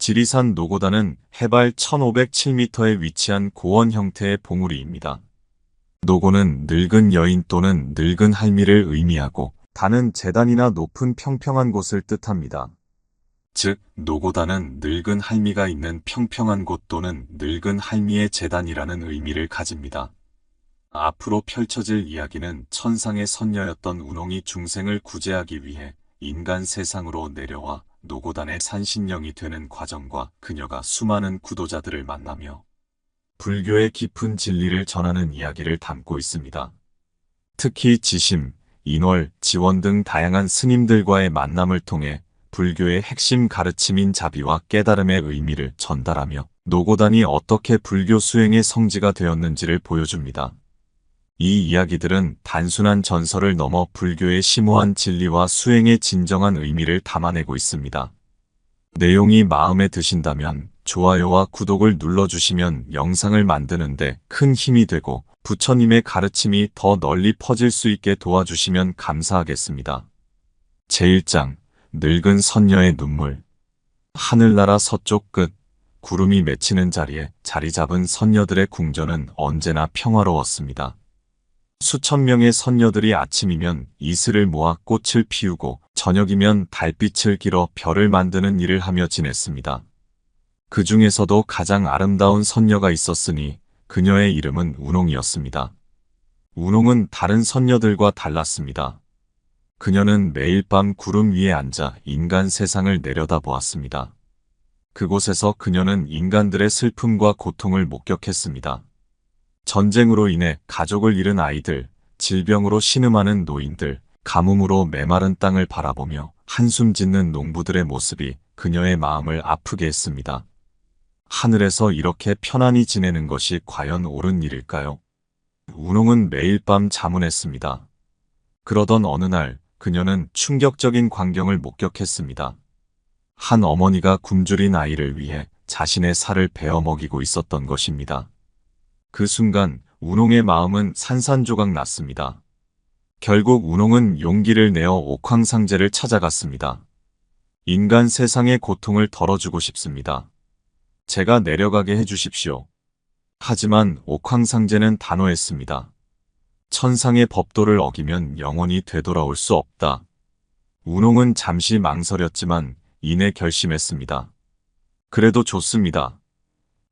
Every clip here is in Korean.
지리산 노고단은 해발 1507m에 위치한 고원 형태의 봉우리입니다. 노고는 늙은 여인 또는 늙은 할미를 의미하고 단은 재단이나 높은 평평한 곳을 뜻합니다. 즉, 노고단은 늙은 할미가 있는 평평한 곳 또는 늙은 할미의 재단이라는 의미를 가집니다. 앞으로 펼쳐질 이야기는 천상의 선녀였던 운홍이 중생을 구제하기 위해 인간 세상으로 내려와 노고단의 산신령이 되는 과정과 그녀가 수많은 구도자들을 만나며 불교의 깊은 진리를 전하는 이야기를 담고 있습니다. 특히 지심, 인월, 지원 등 다양한 스님들과의 만남을 통해 불교의 핵심 가르침인 자비와 깨달음의 의미를 전달하며 노고단이 어떻게 불교 수행의 성지가 되었는지를 보여줍니다. 이 이야기들은 단순한 전설을 넘어 불교의 심오한 진리와 수행의 진정한 의미를 담아내고 있습니다. 내용이 마음에 드신다면 좋아요와 구독을 눌러주시면 영상을 만드는데 큰 힘이 되고 부처님의 가르침이 더 널리 퍼질 수 있게 도와주시면 감사하겠습니다. 제1장 늙은 선녀의 눈물. 하늘나라 서쪽 끝 구름이 맺히는 자리에 자리 잡은 선녀들의 궁전은 언제나 평화로웠습니다. 수천 명의 선녀들이 아침이면 이슬을 모아 꽃을 피우고 저녁이면 달빛을 길어 별을 만드는 일을 하며 지냈습니다. 그 중에서도 가장 아름다운 선녀가 있었으니 그녀의 이름은 운홍이었습니다. 운홍은 다른 선녀들과 달랐습니다. 그녀는 매일 밤 구름 위에 앉아 인간 세상을 내려다보았습니다. 그곳에서 그녀는 인간들의 슬픔과 고통을 목격했습니다. 전쟁으로 인해 가족을 잃은 아이들, 질병으로 신음하는 노인들, 가뭄으로 메마른 땅을 바라보며 한숨 짓는 농부들의 모습이 그녀의 마음을 아프게 했습니다. 하늘에서 이렇게 편안히 지내는 것이 과연 옳은 일일까요? 운홍은 매일 밤 자문했습니다. 그러던 어느 날 그녀는 충격적인 광경을 목격했습니다. 한 어머니가 굶주린 아이를 위해 자신의 살을 베어 먹이고 있었던 것입니다. 그 순간 운홍의 마음은 산산조각 났습니다. 결국 운홍은 용기를 내어 옥황상제를 찾아갔습니다. 인간 세상의 고통을 덜어주고 싶습니다. 제가 내려가게 해주십시오. 하지만 옥황상제는 단호했습니다. 천상의 법도를 어기면 영원히 되돌아올 수 없다. 운홍은 잠시 망설였지만 이내 결심했습니다. 그래도 좋습니다.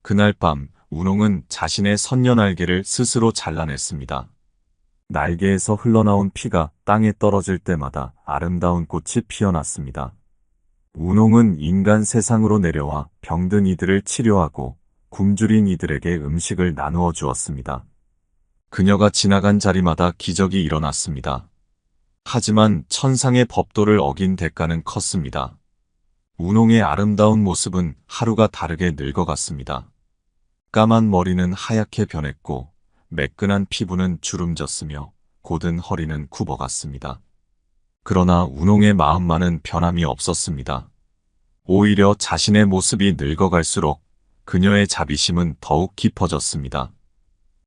그날 밤 운홍은 자신의 선녀 날개를 스스로 잘라냈습니다. 날개에서 흘러나온 피가 땅에 떨어질 때마다 아름다운 꽃이 피어났습니다. 운홍은 인간 세상으로 내려와 병든 이들을 치료하고 굶주린 이들에게 음식을 나누어 주었습니다. 그녀가 지나간 자리마다 기적이 일어났습니다. 하지만 천상의 법도를 어긴 대가는 컸습니다. 운홍의 아름다운 모습은 하루가 다르게 늙어갔습니다. 까만 머리는 하얗게 변했고 매끈한 피부는 주름졌으며 곧은 허리는 굽어갔습니다. 그러나 운홍의 마음만은 변함이 없었습니다. 오히려 자신의 모습이 늙어갈수록 그녀의 자비심은 더욱 깊어졌습니다.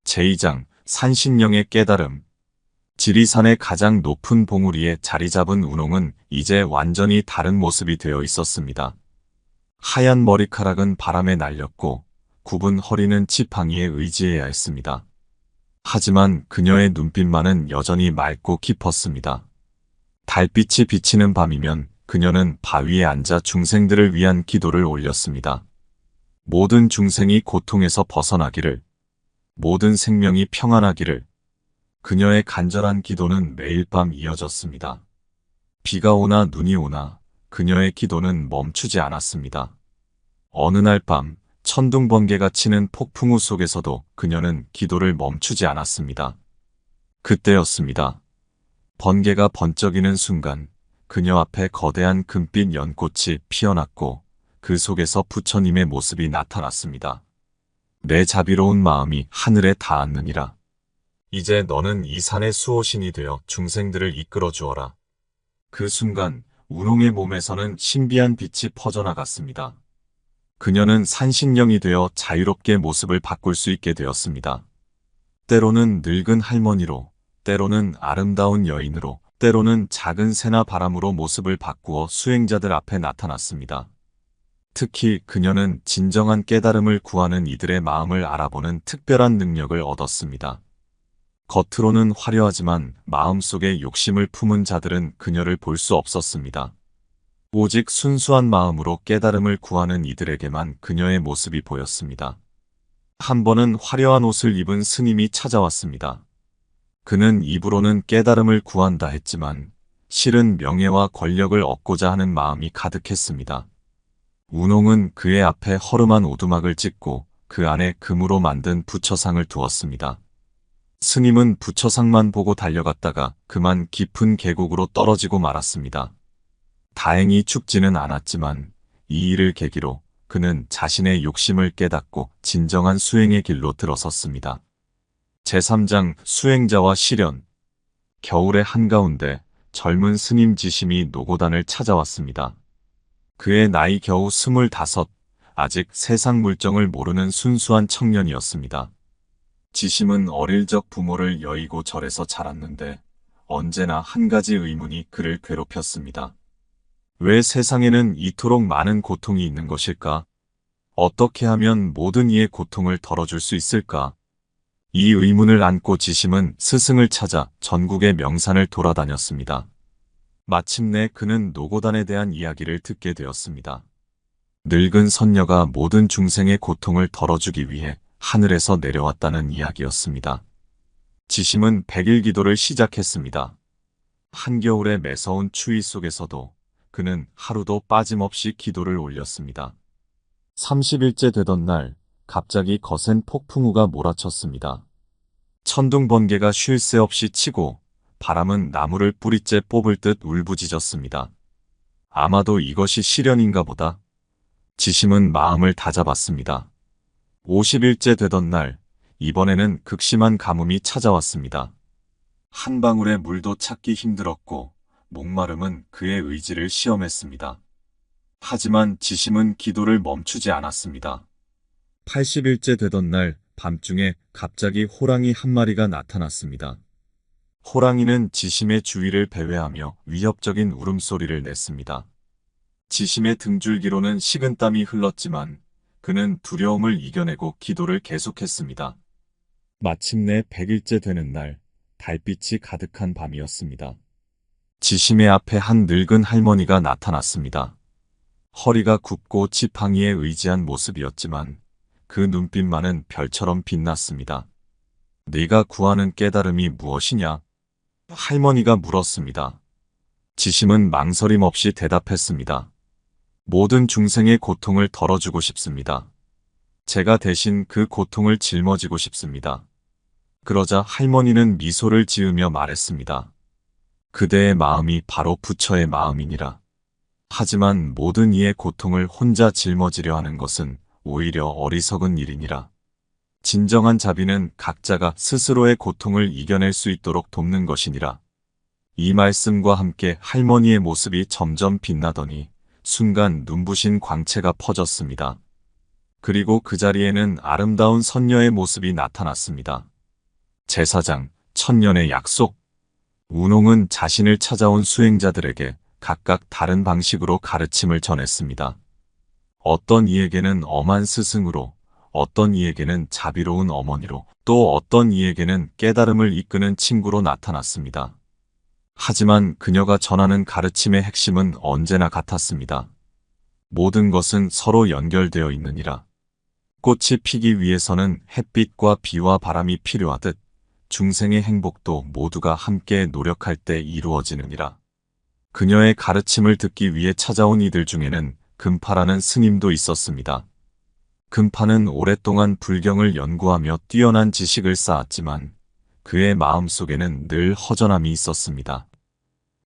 제2장 산신령의 깨달음. 지리산의 가장 높은 봉우리에 자리 잡은 운홍은 이제 완전히 다른 모습이 되어 있었습니다. 하얀 머리카락은 바람에 날렸고 굽은 허리는 지팡이에 의지해야 했습니다. 하지만 그녀의 눈빛만은 여전히 맑고 깊었습니다. 달빛이 비치는 밤이면 그녀는 바위에 앉아 중생들을 위한 기도를 올렸습니다. 모든 중생이 고통에서 벗어나기를, 모든 생명이 평안하기를. 그녀의 간절한 기도는 매일 밤 이어졌습니다. 비가 오나 눈이 오나 그녀의 기도는 멈추지 않았습니다. 어느 날 밤 천둥 번개가 치는 폭풍우 속에서도 그녀는 기도를 멈추지 않았습니다. 그때였습니다. 번개가 번쩍이는 순간 그녀 앞에 거대한 금빛 연꽃이 피어났고 그 속에서 부처님의 모습이 나타났습니다. 내 자비로운 마음이 하늘에 닿았느니라. 이제 너는 이 산의 수호신이 되어 중생들을 이끌어 주어라. 그 순간 운홍의 몸에서는 신비한 빛이 퍼져나갔습니다. 그녀는 산신령이 되어 자유롭게 모습을 바꿀 수 있게 되었습니다. 때로는 늙은 할머니로, 때로는 아름다운 여인으로, 때로는 작은 새나 바람으로 모습을 바꾸어 수행자들 앞에 나타났습니다. 특히 그녀는 진정한 깨달음을 구하는 이들의 마음을 알아보는 특별한 능력을 얻었습니다. 겉으로는 화려하지만 마음속에 욕심을 품은 자들은 그녀를 볼 수 없었습니다. 오직 순수한 마음으로 깨달음을 구하는 이들에게만 그녀의 모습이 보였습니다. 한 번은 화려한 옷을 입은 스님이 찾아왔습니다. 그는 입으로는 깨달음을 구한다 했지만 실은 명예와 권력을 얻고자 하는 마음이 가득했습니다. 운홍은 그의 앞에 허름한 오두막을 찢고 그 안에 금으로 만든 부처상을 두었습니다. 스님은 부처상만 보고 달려갔다가 그만 깊은 계곡으로 떨어지고 말았습니다. 다행히 죽지는 않았지만 이 일을 계기로 그는 자신의 욕심을 깨닫고 진정한 수행의 길로 들어섰습니다. 제3장 수행자와 시련. 겨울의 한가운데 젊은 스님 지심이 노고단을 찾아왔습니다. 그의 나이 겨우 25, 아직 세상 물정을 모르는 순수한 청년이었습니다. 지심은 어릴 적 부모를 여의고 절에서 자랐는데 언제나 한 가지 의문이 그를 괴롭혔습니다. 왜 세상에는 이토록 많은 고통이 있는 것일까? 어떻게 하면 모든 이의 고통을 덜어줄 수 있을까? 이 의문을 안고 지심은 스승을 찾아 전국의 명산을 돌아다녔습니다. 마침내 그는 노고단에 대한 이야기를 듣게 되었습니다. 늙은 선녀가 모든 중생의 고통을 덜어주기 위해 하늘에서 내려왔다는 이야기였습니다. 지심은 100일 기도를 시작했습니다. 한겨울의 매서운 추위 속에서도 그는 하루도 빠짐없이 기도를 올렸습니다. 30일째 되던 날 갑자기 거센 폭풍우가 몰아쳤습니다. 천둥 번개가 쉴 새 없이 치고 바람은 나무를 뿌리째 뽑을 듯 울부짖었습니다. 아마도 이것이 시련인가 보다. 지심은 마음을 다잡았습니다. 50일째 되던 날 이번에는 극심한 가뭄이 찾아왔습니다. 한 방울의 물도 찾기 힘들었고 목마름은 그의 의지를 시험했습니다. 하지만 지심은 기도를 멈추지 않았습니다. 80일째 되던 날 밤중에 갑자기 호랑이 한 마리가 나타났습니다. 호랑이는 지심의 주위를 배회하며 위협적인 울음소리를 냈습니다. 지심의 등줄기로는 식은땀이 흘렀지만 그는 두려움을 이겨내고 기도를 계속했습니다. 마침내 100일째 되는 날 달빛이 가득한 밤이었습니다. 지심의 앞에 한 늙은 할머니가 나타났습니다. 허리가 굽고 지팡이에 의지한 모습이었지만 그 눈빛만은 별처럼 빛났습니다. 네가 구하는 깨달음이 무엇이냐? 할머니가 물었습니다. 지심은 망설임 없이 대답했습니다. 모든 중생의 고통을 덜어주고 싶습니다. 제가 대신 그 고통을 짊어지고 싶습니다. 그러자 할머니는 미소를 지으며 말했습니다. 그대의 마음이 바로 부처의 마음이니라. 하지만 모든 이의 고통을 혼자 짊어지려 하는 것은 오히려 어리석은 일이니라. 진정한 자비는 각자가 스스로의 고통을 이겨낼 수 있도록 돕는 것이니라. 이 말씀과 함께 할머니의 모습이 점점 빛나더니 순간 눈부신 광채가 퍼졌습니다. 그리고 그 자리에는 아름다운 선녀의 모습이 나타났습니다. 제4장 천년의 약속. 운홍은 자신을 찾아온 수행자들에게 각각 다른 방식으로 가르침을 전했습니다. 어떤 이에게는 엄한 스승으로, 어떤 이에게는 자비로운 어머니로, 또 어떤 이에게는 깨달음을 이끄는 친구로 나타났습니다. 하지만 그녀가 전하는 가르침의 핵심은 언제나 같았습니다. 모든 것은 서로 연결되어 있느니라. 꽃이 피기 위해서는 햇빛과 비와 바람이 필요하듯 중생의 행복도 모두가 함께 노력할 때 이루어지느니라. 그녀의 가르침을 듣기 위해 찾아온 이들 중에는 금파라는 스님도 있었습니다. 금파는 오랫동안 불경을 연구하며 뛰어난 지식을 쌓았지만 그의 마음속에는 늘 허전함이 있었습니다.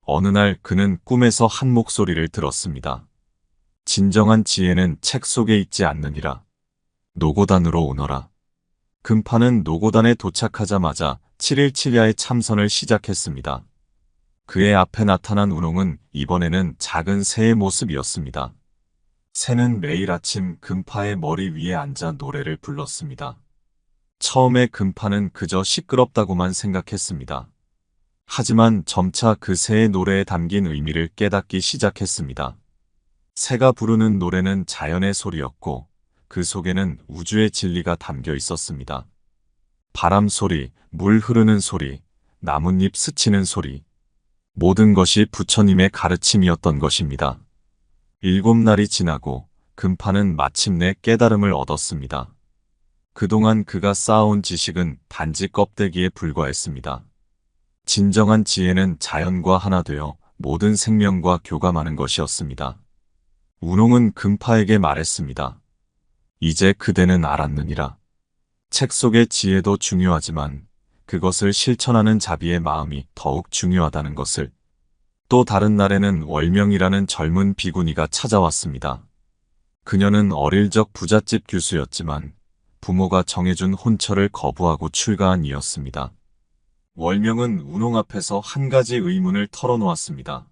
어느 날 그는 꿈에서 한 목소리를 들었습니다. 진정한 지혜는 책 속에 있지 않느니라. 노고단으로 오너라. 금파는 노고단에 도착하자마자 7일 7야의 참선을 시작했습니다. 그의 앞에 나타난 운홍은 이번에는 작은 새의 모습이었습니다. 새는 매일 아침 금파의 머리 위에 앉아 노래를 불렀습니다. 처음에 금파는 그저 시끄럽다고만 생각했습니다. 하지만 점차 그 새의 노래에 담긴 의미를 깨닫기 시작했습니다. 새가 부르는 노래는 자연의 소리였고 그 속에는 우주의 진리가 담겨 있었습니다. 바람 소리, 물 흐르는 소리, 나뭇잎 스치는 소리, 모든 것이 부처님의 가르침이었던 것입니다. 7날이 지나고 금파는 마침내 깨달음을 얻었습니다. 그동안 그가 쌓아온 지식은 단지 껍데기에 불과했습니다. 진정한 지혜는 자연과 하나 되어 모든 생명과 교감하는 것이었습니다. 운홍은 금파에게 말했습니다. 이제 그대는 알았느니라. 책 속의 지혜도 중요하지만 그것을 실천하는 자비의 마음이 더욱 중요하다는 것을. 또 다른 날에는 월명이라는 젊은 비구니가 찾아왔습니다. 그녀는 어릴 적 부잣집 교수였지만 부모가 정해준 혼처를 거부하고 출가한 이였습니다. 월명은 운홍 앞에서 한 가지 의문을 털어놓았습니다.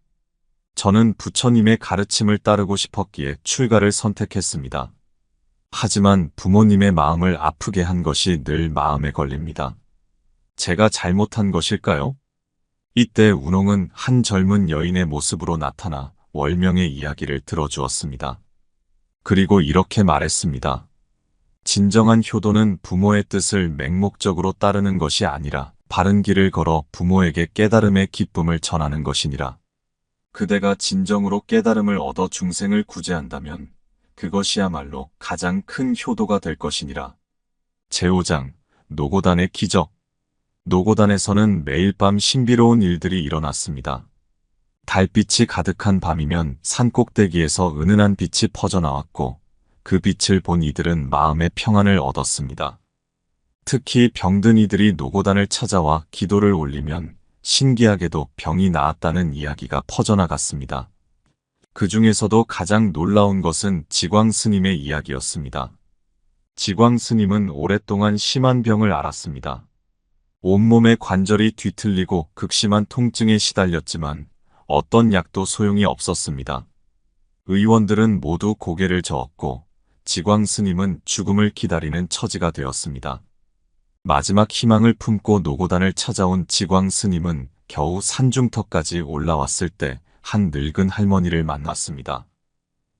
저는 부처님의 가르침을 따르고 싶었기에 출가를 선택했습니다. 하지만 부모님의 마음을 아프게 한 것이 늘 마음에 걸립니다. 제가 잘못한 것일까요? 이때 운홍은 한 젊은 여인의 모습으로 나타나 월명의 이야기를 들어주었습니다. 그리고 이렇게 말했습니다. 진정한 효도는 부모의 뜻을 맹목적으로 따르는 것이 아니라 바른 길을 걸어 부모에게 깨달음의 기쁨을 전하는 것이니라. 그대가 진정으로 깨달음을 얻어 중생을 구제한다면 그것이야말로 가장 큰 효도가 될 것이니라. 제5장 노고단의 기적. 노고단에서는 매일 밤 신비로운 일들이 일어났습니다. 달빛이 가득한 밤이면 산꼭대기에서 은은한 빛이 퍼져나왔고 그 빛을 본 이들은 마음의 평안을 얻었습니다. 특히 병든 이들이 노고단을 찾아와 기도를 올리면 신기하게도 병이 나았다는 이야기가 퍼져나갔습니다. 그 중에서도 가장 놀라운 것은 지광 스님의 이야기였습니다. 지광 스님은 오랫동안 심한 병을 앓았습니다. 온몸의 관절이 뒤틀리고 극심한 통증에 시달렸지만 어떤 약도 소용이 없었습니다. 의원들은 모두 고개를 저었고 지광 스님은 죽음을 기다리는 처지가 되었습니다. 마지막 희망을 품고 노고단을 찾아온 지광 스님은 겨우 산중턱까지 올라왔을 때 한 늙은 할머니를 만났습니다.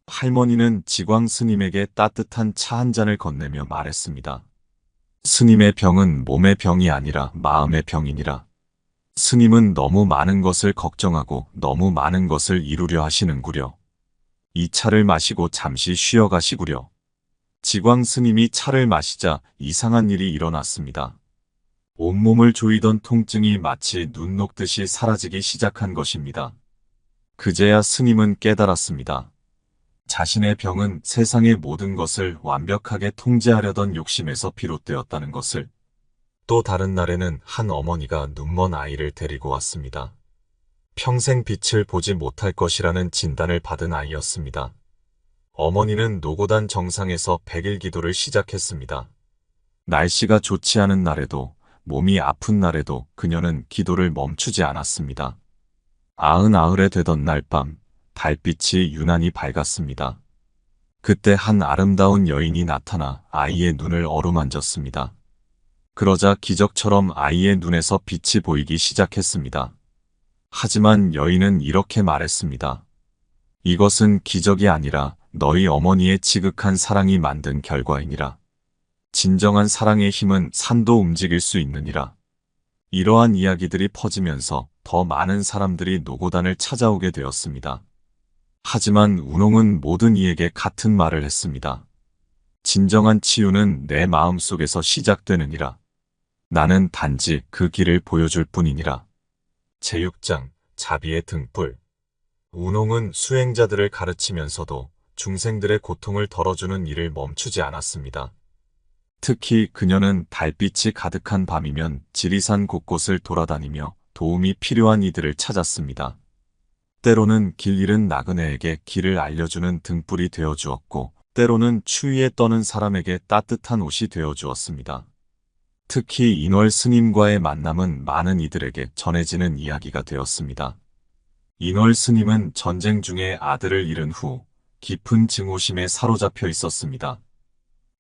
할머니는 지광 스님에게 따뜻한 차 한 잔을 건네며 말했습니다. 스님의 병은 몸의 병이 아니라 마음의 병이니라. 스님은 너무 많은 것을 걱정하고 너무 많은 것을 이루려 하시는구려. 이 차를 마시고 잠시 쉬어 가시구려. 지광 스님이 차를 마시자 이상한 일이 일어났습니다. 온몸을 조이던 통증이 마치 눈 녹듯이 사라지기 시작한 것입니다. 그제야 스님은 깨달았습니다. 자신의 병은 세상의 모든 것을 완벽하게 통제하려던 욕심에서 비롯되었다는 것을. 또 다른 날에는 한 어머니가 눈먼 아이를 데리고 왔습니다. 평생 빛을 보지 못할 것이라는 진단을 받은 아이였습니다. 어머니는 노고단 정상에서 100일 기도를 시작했습니다. 날씨가 좋지 않은 날에도 몸이 아픈 날에도 그녀는 기도를 멈추지 않았습니다. 90에 되던 날 밤 달빛이 유난히 밝았습니다. 그때 한 아름다운 여인이 나타나 아이의 눈을 어루만졌습니다. 그러자 기적처럼 아이의 눈에서 빛이 보이기 시작했습니다. 하지만 여인은 이렇게 말했습니다. 이것은 기적이 아니라 너희 어머니의 지극한 사랑이 만든 결과이니라. 진정한 사랑의 힘은 산도 움직일 수 있느니라. 이러한 이야기들이 퍼지면서 더 많은 사람들이 노고단을 찾아오게 되었습니다. 하지만 운홍은 모든 이에게 같은 말을 했습니다. 진정한 치유는 내 마음속에서 시작되느니라. 나는 단지 그 길을 보여줄 뿐이니라. 제6장 자비의 등불. 운홍은 수행자들을 가르치면서도 중생들의 고통을 덜어주는 일을 멈추지 않았습니다. 특히 그녀는 달빛이 가득한 밤이면 지리산 곳곳을 돌아다니며 도움이 필요한 이들을 찾았습니다. 때로는 길 잃은 나그네에게 길을 알려주는 등불이 되어주었고 때로는 추위에 떠는 사람에게 따뜻한 옷이 되어주었습니다. 특히 인월 스님과의 만남은 많은 이들에게 전해지는 이야기가 되었습니다. 인월 스님은 전쟁 중에 아들을 잃은 후 깊은 증오심에 사로잡혀 있었습니다.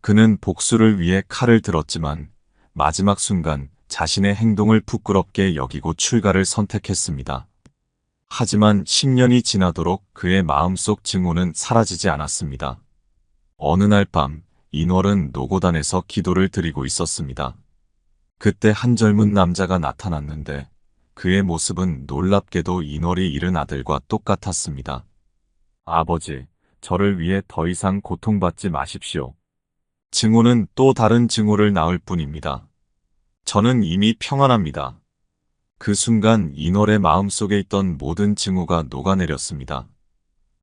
그는 복수를 위해 칼을 들었지만 마지막 순간 자신의 행동을 부끄럽게 여기고 출가를 선택했습니다. 하지만 10년이 지나도록 그의 마음속 증오는 사라지지 않았습니다. 어느 날 밤, 인월은 노고단에서 기도를 드리고 있었습니다. 그때 한 젊은 남자가 나타났는데 그의 모습은 놀랍게도 인월이 잃은 아들과 똑같았습니다. 아버지, 저를 위해 더 이상 고통받지 마십시오. 증오는 또 다른 증오를 낳을 뿐입니다. 저는 이미 평안합니다. 그 순간 인월의 마음속에 있던 모든 증오가 녹아내렸습니다.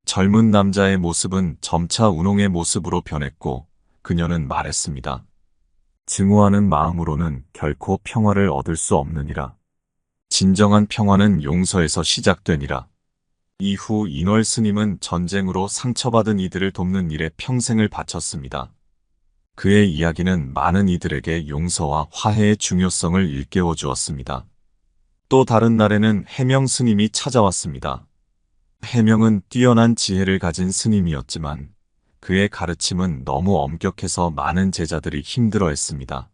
젊은 남자의 모습은 점차 운홍의 모습으로 변했고 그녀는 말했습니다. 증오하는 마음으로는 결코 평화를 얻을 수 없느니라. 진정한 평화는 용서에서 시작되니라. 이후 인월 스님은 전쟁으로 상처받은 이들을 돕는 일에 평생을 바쳤습니다. 그의 이야기는 많은 이들에게 용서와 화해의 중요성을 일깨워 주었습니다. 또 다른 날에는 해명 스님이 찾아왔습니다. 해명은 뛰어난 지혜를 가진 스님이었지만 그의 가르침은 너무 엄격해서 많은 제자들이 힘들어했습니다.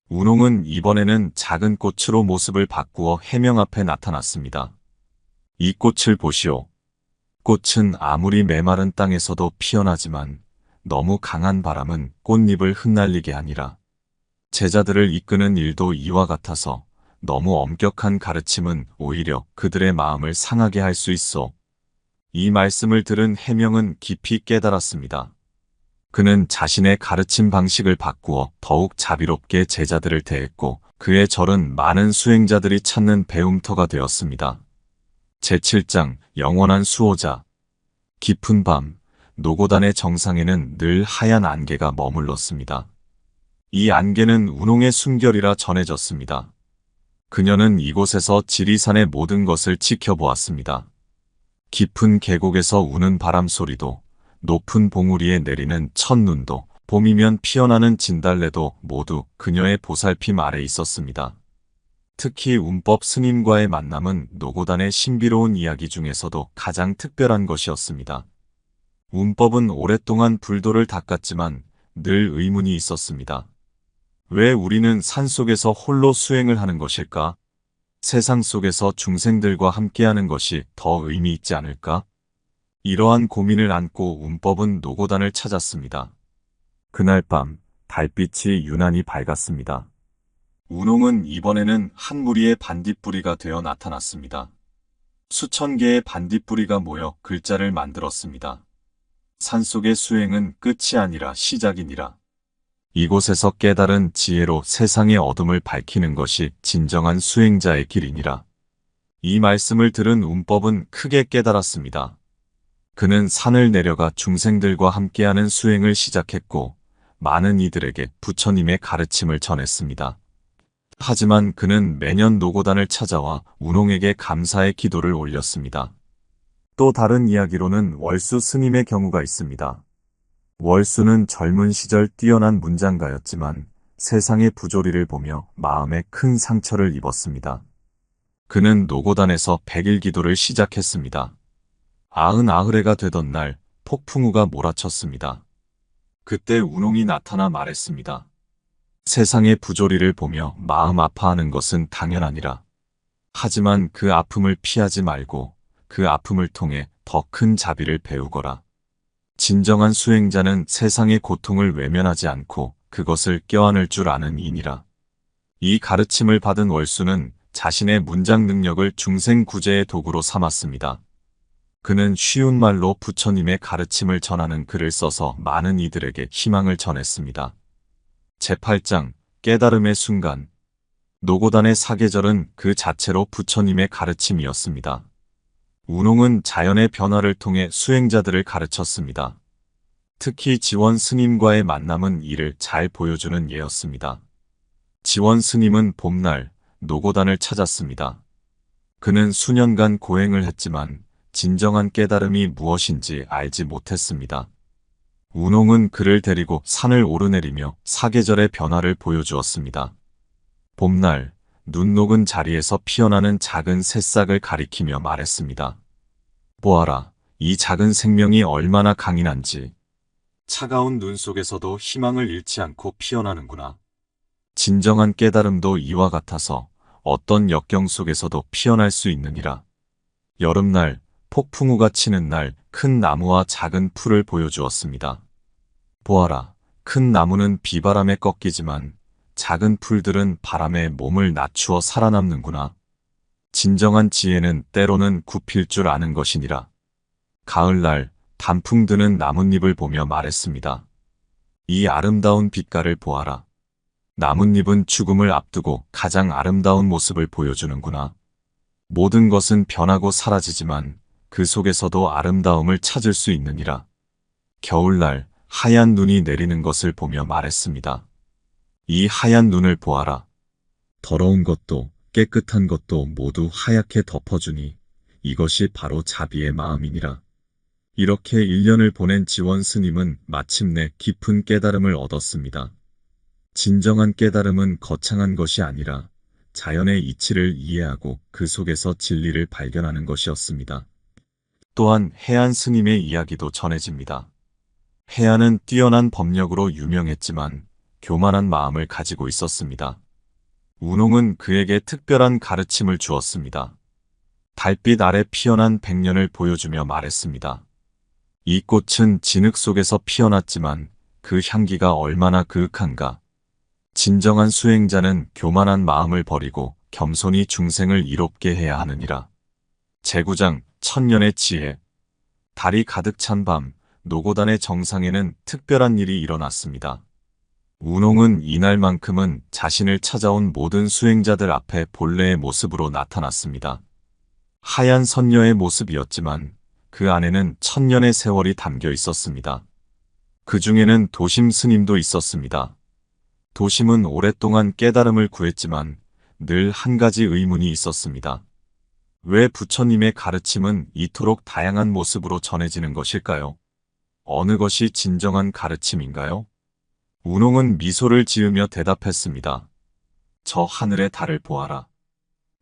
운홍은 이번에는 작은 꽃으로 모습을 바꾸어 해명 앞에 나타났습니다. 이 꽃을 보시오. 꽃은 아무리 메마른 땅에서도 피어나지만 너무 강한 바람은 꽃잎을 흩날리게 하니라. 제자들을 이끄는 일도 이와 같아서 너무 엄격한 가르침은 오히려 그들의 마음을 상하게 할 수 있어. 이 말씀을 들은 해명은 깊이 깨달았습니다. 그는 자신의 가르침 방식을 바꾸어 더욱 자비롭게 제자들을 대했고 그의 절은 많은 수행자들이 찾는 배움터가 되었습니다. 제7장 영원한 수호자. 깊은 밤, 노고단의 정상에는 늘 하얀 안개가 머물렀습니다. 이 안개는 운홍의 순결이라 전해졌습니다. 그녀는 이곳에서 지리산의 모든 것을 지켜보았습니다. 깊은 계곡에서 우는 바람 소리도, 높은 봉우리에 내리는 첫눈도, 봄이면 피어나는 진달래도 모두 그녀의 보살핌 아래 있었습니다. 특히 운법 스님과의 만남은 노고단의 신비로운 이야기 중에서도 가장 특별한 것이었습니다. 운법은 오랫동안 불도를 닦았지만 늘 의문이 있었습니다. 왜 우리는 산속에서 홀로 수행을 하는 것일까? 세상 속에서 중생들과 함께하는 것이 더 의미 있지 않을까? 이러한 고민을 안고 운법은 노고단을 찾았습니다. 그날 밤 달빛이 유난히 밝았습니다. 운홍은 이번에는 한 무리의 반딧불이가 되어 나타났습니다. 수천 개의 반딧불이가 모여 글자를 만들었습니다. 산속의 수행은 끝이 아니라 시작이니라. 이곳에서 깨달은 지혜로 세상의 어둠을 밝히는 것이 진정한 수행자의 길이니라. 이 말씀을 들은 운법은 크게 깨달았습니다. 그는 산을 내려가 중생들과 함께하는 수행을 시작했고 많은 이들에게 부처님의 가르침을 전했습니다. 하지만 그는 매년 노고단을 찾아와 운홍에게 감사의 기도를 올렸습니다. 또 다른 이야기로는 월수 스님의 경우가 있습니다. 월수는 젊은 시절 뛰어난 문장가였지만 세상의 부조리를 보며 마음에 큰 상처를 입었습니다. 그는 노고단에서 100일 기도를 시작했습니다. 99해가 되던 날 폭풍우가 몰아쳤습니다. 그때 운홍이 나타나 말했습니다. 세상의 부조리를 보며 마음 아파하는 것은 당연하니라. 하지만 그 아픔을 피하지 말고 그 아픔을 통해 더 큰 자비를 배우거라. 진정한 수행자는 세상의 고통을 외면하지 않고 그것을 껴안을 줄 아는 이니라. 이 가르침을 받은 월수는 자신의 문장 능력을 중생 구제의 도구로 삼았습니다. 그는 쉬운 말로 부처님의 가르침을 전하는 글을 써서 많은 이들에게 희망을 전했습니다. 제8장 깨달음의 순간. 노고단의 사계절은 그 자체로 부처님의 가르침이었습니다. 운홍은 자연의 변화를 통해 수행자들을 가르쳤습니다. 특히 지원 스님과의 만남은 이를 잘 보여주는 예였습니다. 지원 스님은 봄날 노고단을 찾았습니다. 그는 수년간 고행을 했지만 진정한 깨달음이 무엇인지 알지 못했습니다. 운홍은 그를 데리고 산을 오르내리며 사계절의 변화를 보여주었습니다. 봄날, 눈 녹은 자리에서 피어나는 작은 새싹을 가리키며 말했습니다. 보아라, 이 작은 생명이 얼마나 강인한지. 차가운 눈 속에서도 희망을 잃지 않고 피어나는구나. 진정한 깨달음도 이와 같아서 어떤 역경 속에서도 피어날 수 있느니라. 여름날, 폭풍우가 치는 날 큰 나무와 작은 풀을 보여주었습니다. 보아라, 큰 나무는 비바람에 꺾이지만 작은 풀들은 바람에 몸을 낮추어 살아남는구나. 진정한 지혜는 때로는 굽힐 줄 아는 것이니라. 가을날, 단풍 드는 나뭇잎을 보며 말했습니다. 이 아름다운 빛깔을 보아라. 나뭇잎은 죽음을 앞두고 가장 아름다운 모습을 보여주는구나. 모든 것은 변하고 사라지지만 그 속에서도 아름다움을 찾을 수 있느니라. 겨울날 하얀 눈이 내리는 것을 보며 말했습니다. 이 하얀 눈을 보아라. 더러운 것도 깨끗한 것도 모두 하얗게 덮어주니 이것이 바로 자비의 마음이니라. 이렇게 1년을 보낸 지원 스님은 마침내 깊은 깨달음을 얻었습니다. 진정한 깨달음은 거창한 것이 아니라 자연의 이치를 이해하고 그 속에서 진리를 발견하는 것이었습니다. 또한 해안 스님의 이야기도 전해집니다. 해안은 뛰어난 법력으로 유명했지만 교만한 마음을 가지고 있었습니다. 운홍은 그에게 특별한 가르침을 주었습니다. 달빛 아래 피어난 백년을 보여주며 말했습니다. 이 꽃은 진흙 속에서 피어났지만 그 향기가 얼마나 그윽한가. 진정한 수행자는 교만한 마음을 버리고 겸손히 중생을 이롭게 해야 하느니라. 제9장 천년의 지혜. 달이 가득 찬 밤, 노고단의 정상에는 특별한 일이 일어났습니다. 운홍은 이날만큼은 자신을 찾아온 모든 수행자들 앞에 본래의 모습으로 나타났습니다. 하얀 선녀의 모습이었지만 그 안에는 천년의 세월이 담겨 있었습니다. 그 중에는 도심 스님도 있었습니다. 도심은 오랫동안 깨달음을 구했지만 늘 한 가지 의문이 있었습니다. 왜 부처님의 가르침은 이토록 다양한 모습으로 전해지는 것일까요? 어느 것이 진정한 가르침인가요? 운홍은 미소를 지으며 대답했습니다. 저 하늘의 달을 보아라.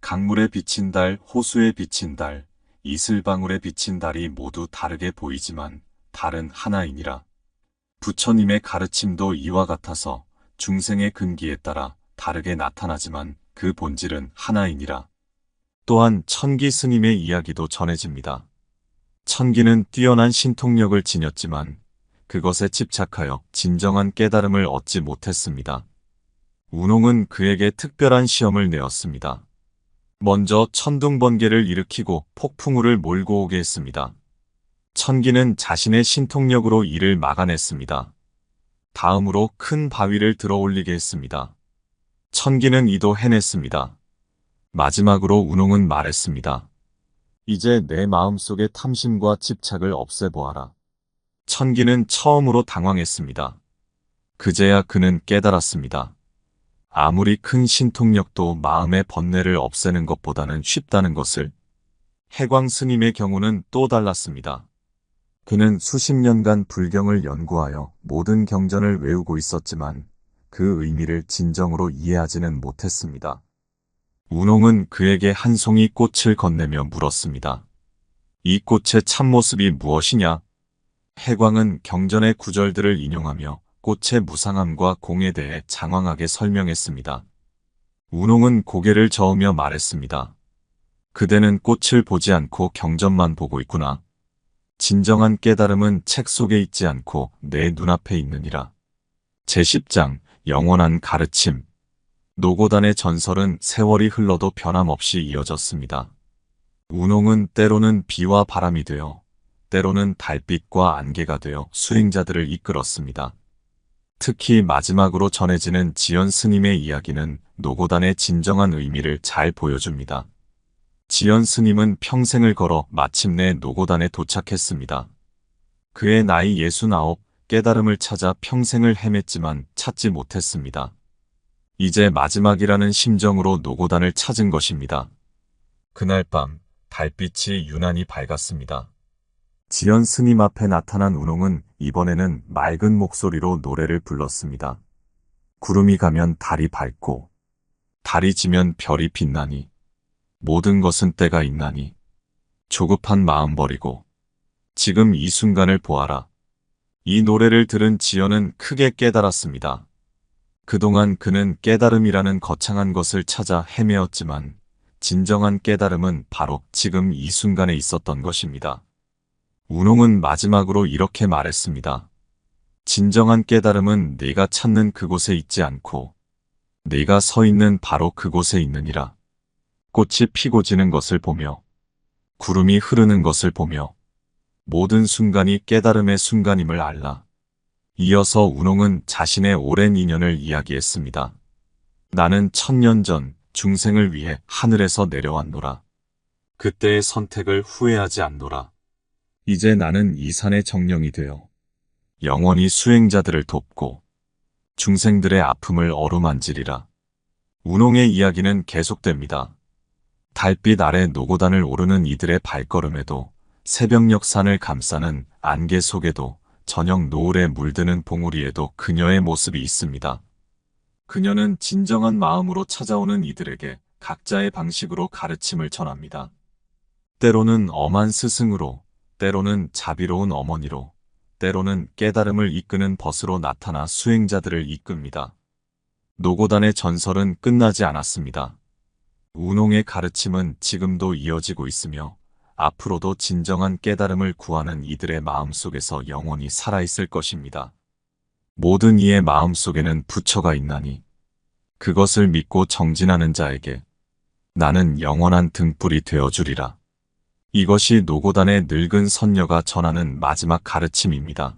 강물에 비친 달, 호수에 비친 달, 이슬방울에 비친 달이 모두 다르게 보이지만 달은 하나이니라. 부처님의 가르침도 이와 같아서 중생의 근기에 따라 다르게 나타나지만 그 본질은 하나이니라. 또한 천기 스님의 이야기도 전해집니다. 천기는 뛰어난 신통력을 지녔지만 그것에 집착하여 진정한 깨달음을 얻지 못했습니다. 운홍은 그에게 특별한 시험을 내었습니다. 먼저 천둥번개를 일으키고 폭풍우를 몰고 오게 했습니다. 천기는 자신의 신통력으로 이를 막아냈습니다. 다음으로 큰 바위를 들어올리게 했습니다. 천기는 이도 해냈습니다. 마지막으로 운홍은 말했습니다. 이제 내 마음속의 탐심과 집착을 없애보아라. 천기는 처음으로 당황했습니다. 그제야 그는 깨달았습니다. 아무리 큰 신통력도 마음의 번뇌를 없애는 것보다는 쉽다는 것을. 해광 스님의 경우는 또 달랐습니다. 그는 수십 년간 불경을 연구하여 모든 경전을 외우고 있었지만 그 의미를 진정으로 이해하지는 못했습니다. 운홍은 그에게 한 송이 꽃을 건네며 물었습니다. 이 꽃의 참모습이 무엇이냐? 해광은 경전의 구절들을 인용하며 꽃의 무상함과 공에 대해 장황하게 설명했습니다. 운홍은 고개를 저으며 말했습니다. 그대는 꽃을 보지 않고 경전만 보고 있구나. 진정한 깨달음은 책 속에 있지 않고 내 눈앞에 있느니라. 제10장 영원한 가르침. 노고단의 전설은 세월이 흘러도 변함없이 이어졌습니다. 운홍은 때로는 비와 바람이 되어 때로는 달빛과 안개가 되어 수행자들을 이끌었습니다. 특히 마지막으로 전해지는 지연 스님의 이야기는 노고단의 진정한 의미를 잘 보여줍니다. 지연 스님은 평생을 걸어 마침내 노고단에 도착했습니다. 그의 나이 69, 깨달음을 찾아 평생을 헤맸지만 찾지 못했습니다. 이제 마지막이라는 심정으로 노고단을 찾은 것입니다. 그날 밤 달빛이 유난히 밝았습니다. 지연 스님 앞에 나타난 운홍은 이번에는 맑은 목소리로 노래를 불렀습니다. 구름이 가면 달이 밝고 달이 지면 별이 빛나니 모든 것은 때가 있나니 조급한 마음 버리고 지금 이 순간을 보아라. 이 노래를 들은 지연은 크게 깨달았습니다. 그동안 그는 깨달음이라는 거창한 것을 찾아 헤매었지만 진정한 깨달음은 바로 지금 이 순간에 있었던 것입니다. 운홍은 마지막으로 이렇게 말했습니다. 진정한 깨달음은 내가 찾는 그곳에 있지 않고 내가 서 있는 바로 그곳에 있느니라. 꽃이 피고 지는 것을 보며 구름이 흐르는 것을 보며 모든 순간이 깨달음의 순간임을 알라. 이어서 운홍은 자신의 오랜 인연을 이야기했습니다. 나는 1000년 전 중생을 위해 하늘에서 내려왔노라. 그때의 선택을 후회하지 않노라. 이제 나는 이 산의 정령이 되어 영원히 수행자들을 돕고 중생들의 아픔을 어루만지리라. 운홍의 이야기는 계속됩니다. 달빛 아래 노고단을 오르는 이들의 발걸음에도 새벽녘 산을 감싸는 안개 속에도 저녁 노을에 물드는 봉우리에도 그녀의 모습이 있습니다. 그녀는 진정한 마음으로 찾아오는 이들에게 각자의 방식으로 가르침을 전합니다. 때로는 엄한 스승으로, 때로는 자비로운 어머니로, 때로는 깨달음을 이끄는 벗으로 나타나 수행자들을 이끕니다. 노고단의 전설은 끝나지 않았습니다. 운홍의 가르침은 지금도 이어지고 있으며 앞으로도 진정한 깨달음을 구하는 이들의 마음속에서 영원히 살아있을 것입니다. 모든 이의 마음속에는 부처가 있나니 그것을 믿고 정진하는 자에게 나는 영원한 등불이 되어주리라. 이것이 노고단의 늙은 선녀가 전하는 마지막 가르침입니다.